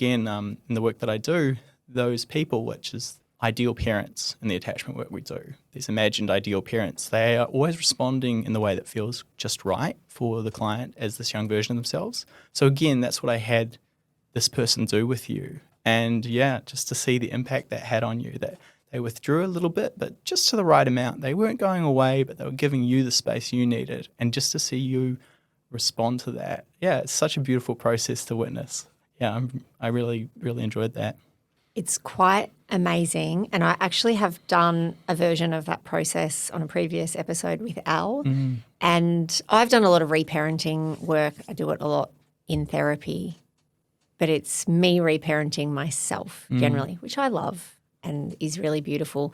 again, in the work that I do, those people, which is ideal parents in the attachment work we do, these imagined ideal parents, they are always responding in the way that feels just right for the client as this young version of themselves. So again, that's what I had this person do with you. And yeah, just to see the impact that had on you, that they withdrew a little bit, but just to the right amount. They weren't going away, but they were giving you the space you needed. And just to see you respond to that, yeah, it's such a beautiful process to witness. Yeah, I really, really enjoyed that. It's quite amazing. And I actually have done a version of that process on a previous episode with Al. Mm. And I've done a lot of reparenting work. I do it a lot in therapy. But it's me reparenting myself generally, which I love and is really beautiful.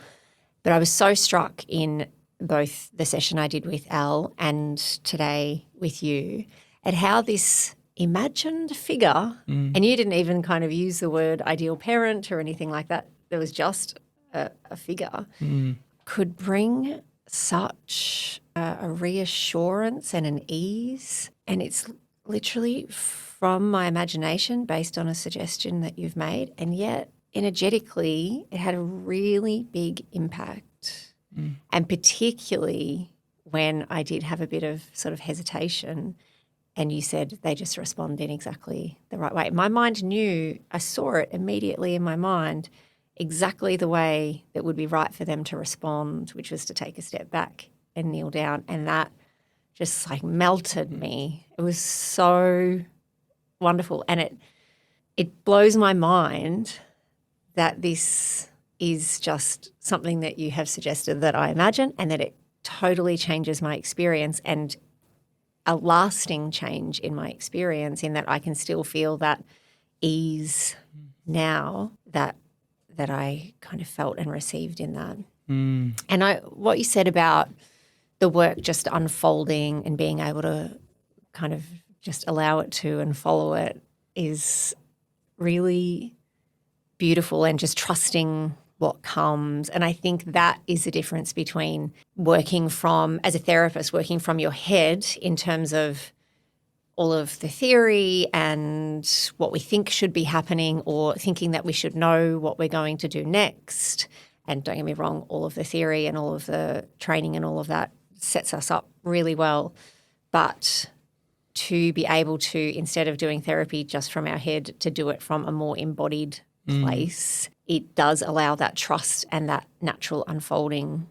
But I was so struck in both the session I did with Al and today with you at how this imagined figure, and you didn't even kind of use the word ideal parent or anything like that, there was just a figure, could bring such a reassurance and an ease. And it's literally from my imagination based on a suggestion that you've made, and yet energetically it had a really big impact. And particularly when I did have a bit of sort of hesitation and you said they just respond in exactly the right way. My mind knew, I saw it immediately in my mind, exactly the way that would be right for them to respond, which was to take a step back and kneel down. And that just like melted me. It was so wonderful. And it blows my mind that this is just something that you have suggested that I imagine, and that it totally changes my experience, and a lasting change in my experience, in that I can still feel that ease now that I kind of felt and received in that. And what you said about the work just unfolding and being able to kind of just allow it to and follow it is really beautiful, and just trusting what comes. And I think that is the difference between working from, as a therapist, working from your head in terms of all of the theory and what we think should be happening, or thinking that we should know what we're going to do next. And don't get me wrong, all of the theory and all of the training and all of that sets us up really well. But to be able to, instead of doing therapy just from our head, to do it from a more embodied place, it does allow that trust and that natural unfolding.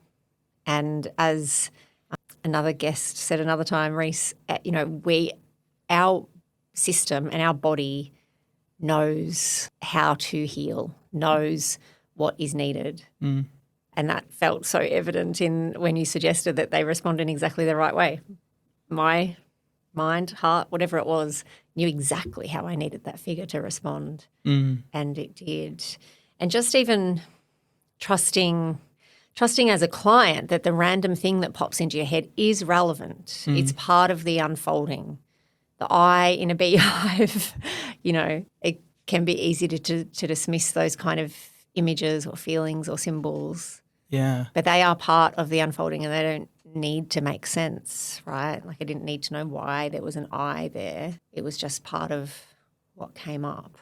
And as another guest said another time, Reese, our system and our body knows how to heal, knows what is needed. And that felt so evident in when you suggested that they respond in exactly the right way. My mind, heart, whatever it was, knew exactly how I needed that figure to respond. And it did. And just even trusting as a client that the random thing that pops into your head is relevant. It's part of the unfolding. The eye in a beehive, it can be easy to dismiss those kind of images or feelings or symbols. Yeah. But they are part of the unfolding, and they don't need to make sense, right? Like I didn't need to know why there was an eye there. It was just part of what came up.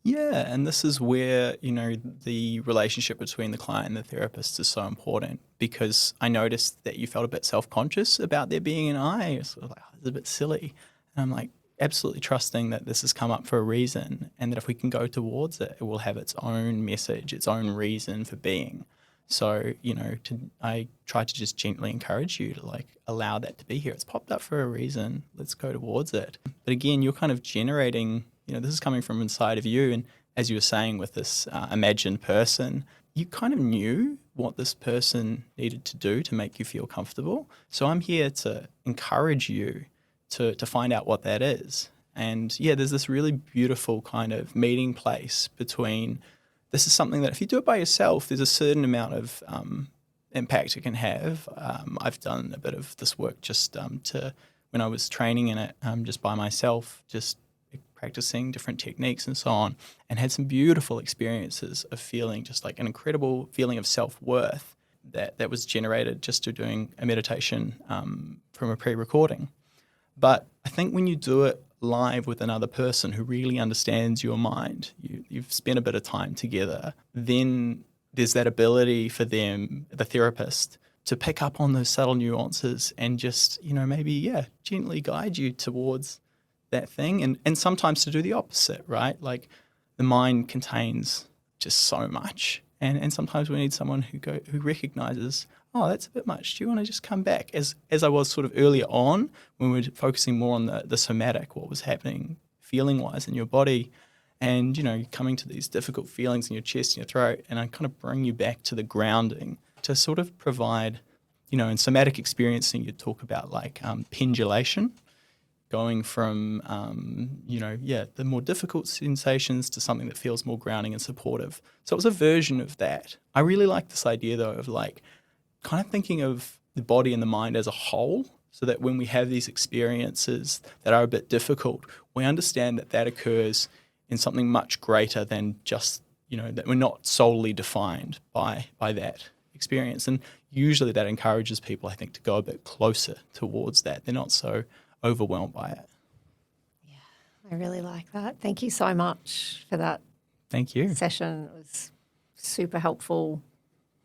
Yeah, and this is where, the relationship between the client and the therapist is so important, because I noticed that you felt a bit self-conscious about there being an eye. It's sort of like, it's a bit silly. And I'm like, absolutely trusting that this has come up for a reason, and that if we can go towards it, it will have its own message, its own reason for being. So, I try to just gently encourage you to allow that to be here. It's popped up for a reason. Let's go towards it. But again, you're kind of generating, this is coming from inside of you. And as you were saying with this imagined person, you kind of knew what this person needed to do to make you feel comfortable. So I'm here to encourage you to find out what that is. And yeah, there's this really beautiful kind of meeting place between, this is something that if you do it by yourself, there's a certain amount of impact it can have. I've done a bit of this work just when I was training in it, just by myself, just practicing different techniques and so on, and had some beautiful experiences of feeling just like an incredible feeling of self-worth that was generated just through doing a meditation from a pre-recording. But I think when you do it live with another person who really understands your mind, you've spent a bit of time together, then there's that ability for them, the therapist, to pick up on those subtle nuances and just, maybe, gently guide you towards that thing. And sometimes to do the opposite, right? Like the mind contains just so much. And sometimes we need someone who recognizes, oh, that's a bit much. Do you want to just come back? As I was sort of earlier on, when we were focusing more on the somatic, what was happening feeling-wise in your body, and, you're coming to these difficult feelings in your chest and your throat, and I kind of bring you back to the grounding to sort of provide, in somatic experiencing, you talk about like pendulation, going from, the more difficult sensations to something that feels more grounding and supportive. So it was a version of that. I really like this idea, though, of like kind of thinking of the body and the mind as a whole, so that when we have these experiences that are a bit difficult, we understand that occurs in something much greater than just, that we're not solely defined by that experience. And usually that encourages people, I think, to go a bit closer towards that. They're not so overwhelmed by it. Yeah, I really like that. Thank you so much for that. Thank you. Session. It was super helpful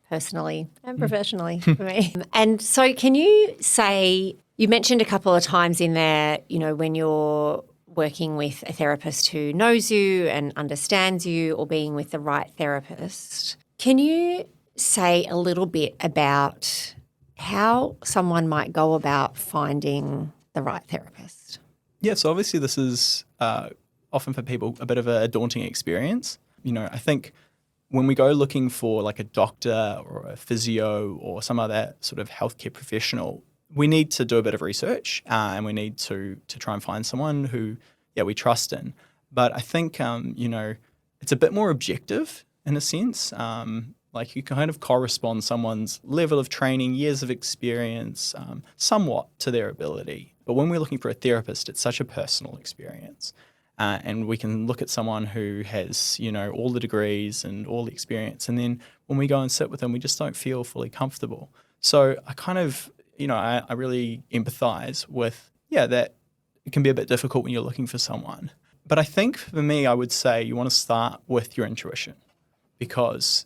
personally and professionally for me. And so can you say, you mentioned a couple of times in there, when you're working with a therapist who knows you and understands you, or being with the right therapist, can you say a little bit about how someone might go about finding the right therapist? Yeah, so obviously this is often for people a bit of a daunting experience. I think when we go looking for like a doctor or a physio or some other sort of healthcare professional, we need to do a bit of research and we need to try and find someone who, we trust in. But I think, it's a bit more objective in a sense. Like you kind of correspond someone's level of training, years of experience, somewhat to their ability. But when we're looking for a therapist, it's such a personal experience. And we can look at someone who has, all the degrees and all the experience. And then when we go and sit with them, we just don't feel fully comfortable. So I kind of, I really empathize with, that it can be a bit difficult when you're looking for someone. But I think for me, I would say you want to start with your intuition, because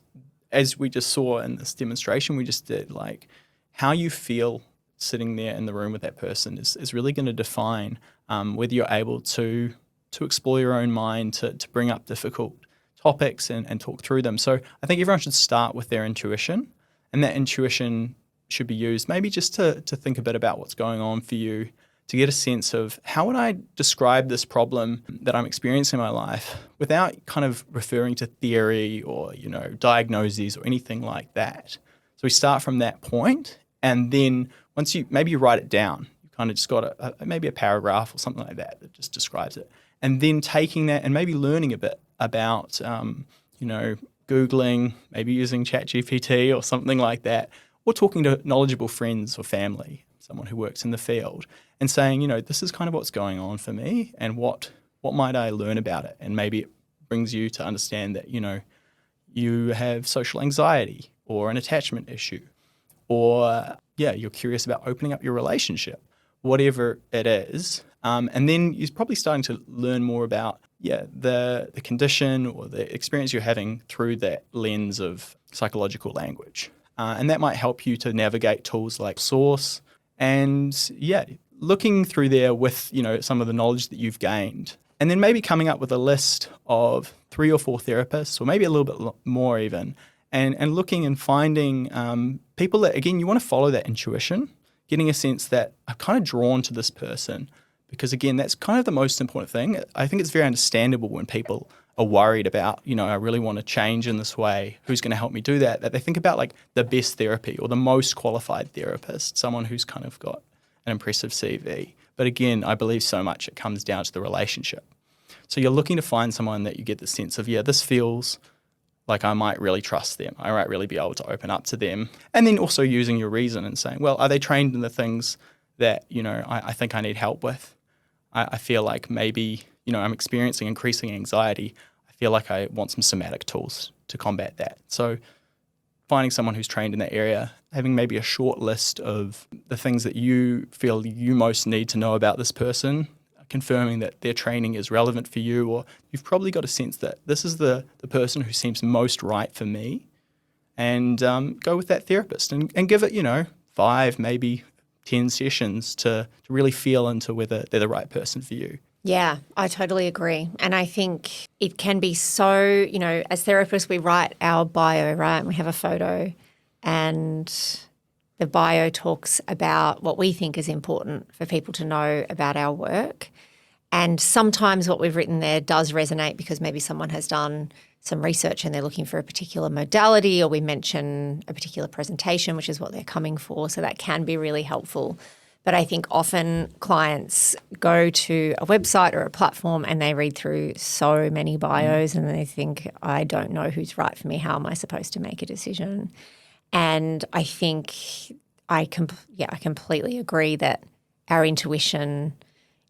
as we just saw in this demonstration we just did, like how you feel sitting there in the room with that person is really going to define whether you're able to explore your own mind, to bring up difficult topics and talk through them. So I think everyone should start with their intuition, and that intuition should be used maybe just to think a bit about what's going on for you, to get a sense of how would I describe this problem that I'm experiencing in my life without kind of referring to theory or, diagnoses or anything like that. So we start from that point, and then once you write it down, you kind of just got maybe a paragraph or something like that just describes it. And then taking that and maybe learning a bit about, Googling, maybe using ChatGPT or something like that, or talking to knowledgeable friends or family, someone who works in the field, and saying, this is kind of what's going on for me, and what might I learn about it? And maybe it brings you to understand that, you have social anxiety or an attachment issue, or, you're curious about opening up your relationship, whatever it is. And then you're probably starting to learn more about, the condition or the experience you're having through that lens of psychological language. And that might help you to navigate tools like Source, and looking through there with, some of the knowledge that you've gained, and then maybe coming up with a list of 3 or 4 therapists, or maybe a little bit more even, and looking and finding people that, again, you want to follow that intuition, getting a sense that I'm kind of drawn to this person, because, again, that's kind of the most important thing. I think it's very understandable when people are worried about, I really want to change in this way, who's going to help me do that they think about like the best therapy or the most qualified therapist, someone who's kind of got an impressive CV. But again, I believe so much it comes down to the relationship. So you're looking to find someone that you get the sense of, this feels like I might really trust them. I might really be able to open up to them. And then also using your reason and saying, well, are they trained in the things that, I think I need help with? I feel like maybe, I'm experiencing increasing anxiety. I feel like I want some somatic tools to combat that. So finding someone who's trained in that area, having maybe a short list of the things that you feel you most need to know about this person, confirming that their training is relevant for you, or you've probably got a sense that this is the person who seems most right for me, and go with that therapist and give it, 5, maybe 10 sessions to really feel into whether they're the right person for you. Yeah, I totally agree. And I think it can be so, as therapists, we write our bio, right? And we have a photo, and the bio talks about what we think is important for people to know about our work. And sometimes what we've written there does resonate because maybe someone has done some research and they're looking for a particular modality, or we mention a particular presentation, which is what they're coming for. So that can be really helpful. But I think often clients go to a website or a platform and they read through so many bios and they think, I don't know who's right for me. How am I supposed to make a decision? And I think I completely agree that our intuition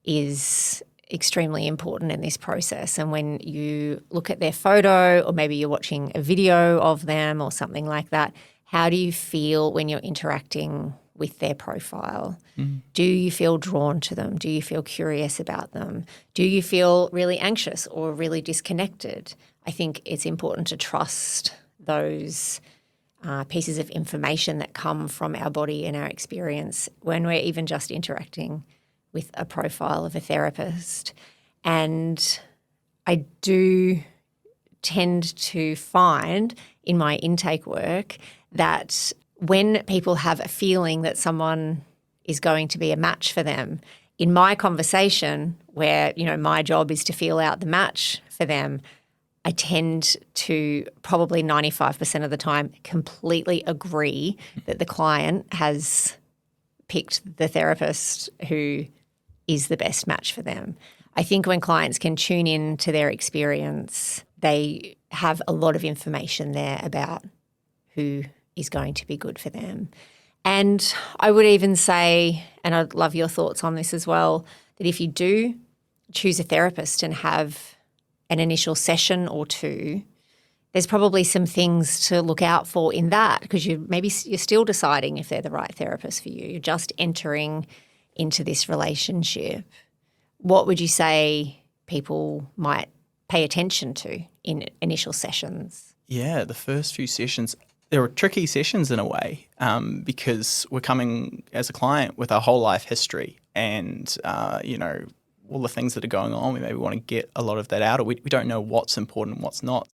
is extremely important in this process. And when you look at their photo, or maybe you're watching a video of them or something like that, how do you feel when you're interacting with their profile? Do you feel drawn to them? Do you feel curious about them? Do you feel really anxious or really disconnected? I think it's important to trust those pieces of information that come from our body and our experience when we're even just interacting with a profile of a therapist. And I do tend to find in my intake work that when people have a feeling that someone is going to be a match for them, in my conversation where, my job is to feel out the match for them, I tend to probably 95% of the time completely agree that the client has picked the therapist who is the best match for them. I think when clients can tune in to their experience, they have a lot of information there about who is going to be good for them. And I would even say, and I'd love your thoughts on this as well, that if you do choose a therapist and have an initial session or two, there's probably some things to look out for in that, because you're still deciding if they're the right therapist for you. You're just entering into this relationship. What would you say people might pay attention to in initial sessions? Yeah, the first few sessions, there were tricky sessions in a way, because we're coming as a client with our whole life history and, all the things that are going on. We maybe want to get a lot of that out, or we don't know what's important and what's not.